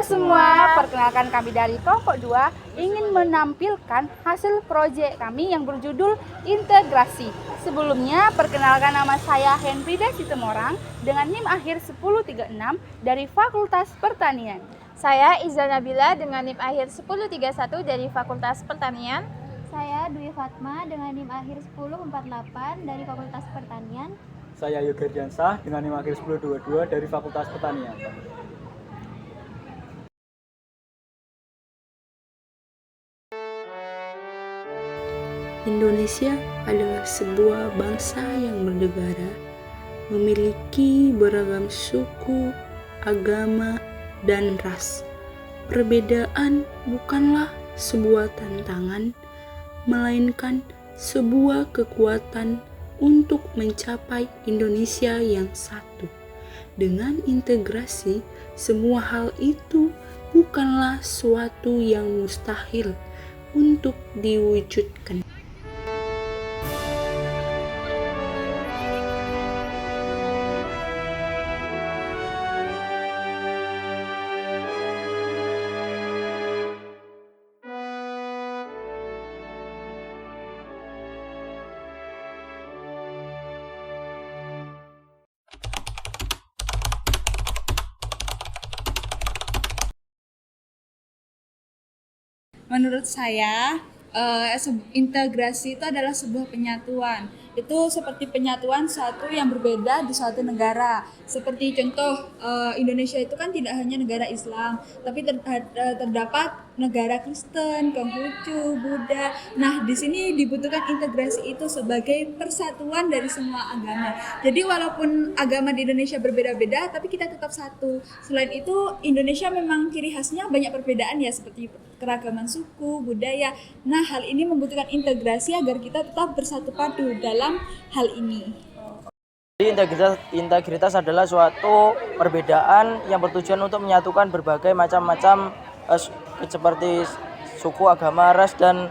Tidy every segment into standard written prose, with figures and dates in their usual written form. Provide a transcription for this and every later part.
semua, perkenalkan kami dari kelompok 2 ingin menampilkan hasil proyek kami yang berjudul integrasi. Sebelumnya, perkenalkan nama saya Henrida Sitemorang dengan NIM akhir 1036 dari Fakultas Pertanian. Saya Iza Nabila dengan NIM akhir 1031 dari Fakultas Pertanian. Saya Dwi Fatma dengan NIM akhir 1048 dari Fakultas Pertanian. Saya Yoga Diansah dengan NIM akhir 1022 dari Fakultas Pertanian. Indonesia adalah sebuah bangsa yang bernegara, memiliki beragam suku, agama, dan ras. Perbedaan bukanlah sebuah tantangan, melainkan sebuah kekuatan untuk mencapai Indonesia yang satu. Dengan integrasi, semua hal itu bukanlah suatu yang mustahil untuk diwujudkan. Menurut saya, integrasi itu adalah sebuah penyatuan. Itu seperti penyatuan satu yang berbeda di suatu negara. Seperti contoh, Indonesia itu kan tidak hanya negara Islam, tapi terdapat negara Kristen, Konghucu, Buddha. Nah, di sini dibutuhkan integrasi itu sebagai persatuan dari semua agama. Jadi walaupun agama di Indonesia berbeda-beda, tapi kita tetap satu. Selain itu, Indonesia memang ciri khasnya banyak perbedaan ya, seperti keragaman suku, budaya. Nah, hal ini membutuhkan integrasi agar kita tetap bersatu padu dalam hal ini. Integritas adalah suatu perbedaan yang bertujuan untuk menyatukan berbagai macam seperti suku, agama, ras, dan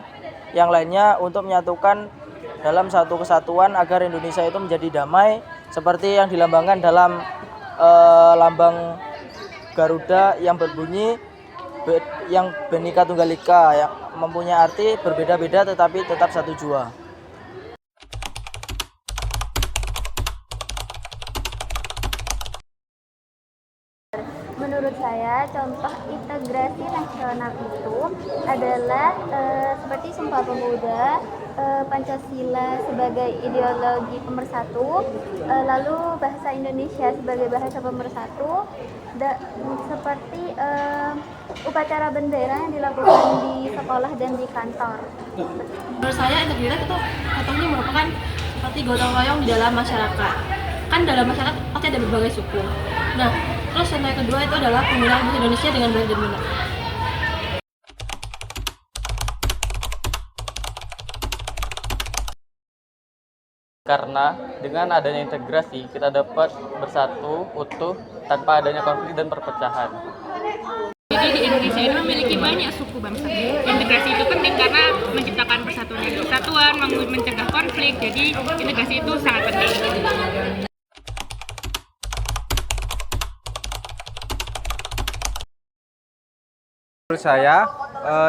yang lainnya untuk menyatukan dalam satu kesatuan agar Indonesia itu menjadi damai seperti yang dilambangkan dalam lambang Garuda yang berbunyi yang Bhinneka Tunggal Ika, yang mempunyai arti berbeda-beda tetapi tetap satu jua. Menurut saya, contoh integrasi nasional itu adalah seperti Sumpah Pemuda, Pancasila sebagai ideologi pemersatu, lalu bahasa Indonesia sebagai bahasa pemersatu, seperti upacara bendera yang dilakukan di sekolah dan di kantor. Menurut saya integritas itu contohnya merupakan seperti gotong royong di dalam masyarakat. Kan dalam masyarakat pasti ada berbagai suku. Nah, terus yang kedua itu adalah penggunaan bahasa Indonesia dengan baik dan benar. Karena dengan adanya integrasi kita dapat bersatu utuh tanpa adanya konflik dan perpecahan. Jadi di Indonesia ini memiliki banyak suku bangsa. Integrasi itu penting karena menciptakan persatuan, mencegah konflik. Jadi integrasi itu sangat penting. Menurut saya,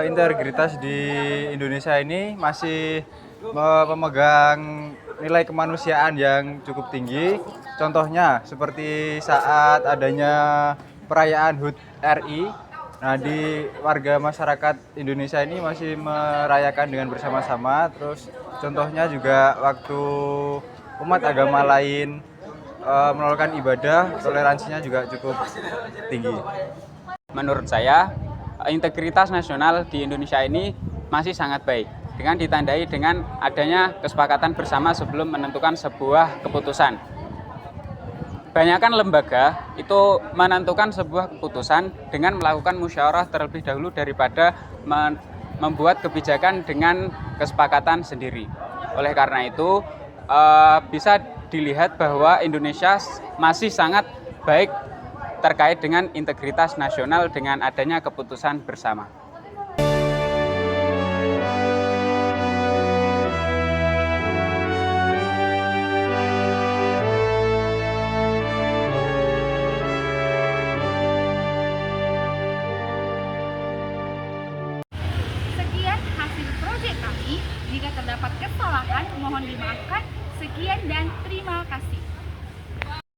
integritas di Indonesia ini masih memegang nilai kemanusiaan yang cukup tinggi. Contohnya seperti saat adanya perayaan HUT RI. Nah, di warga masyarakat Indonesia ini masih merayakan dengan bersama-sama. Terus contohnya juga waktu umat agama lain melakukan ibadah, toleransinya juga cukup tinggi. Menurut saya, integritas nasional di Indonesia ini masih sangat baik dengan ditandai dengan adanya kesepakatan bersama sebelum menentukan sebuah keputusan. Banyakkan lembaga itu menentukan sebuah keputusan dengan melakukan musyawarah terlebih dahulu daripada membuat kebijakan dengan kesepakatan sendiri. Oleh karena itu, bisa dilihat bahwa Indonesia masih sangat baik terkait dengan integritas nasional dengan adanya keputusan bersama. ini. Jika terdapat kesalahan, mohon dimaafkan. Sekian dan terima kasih.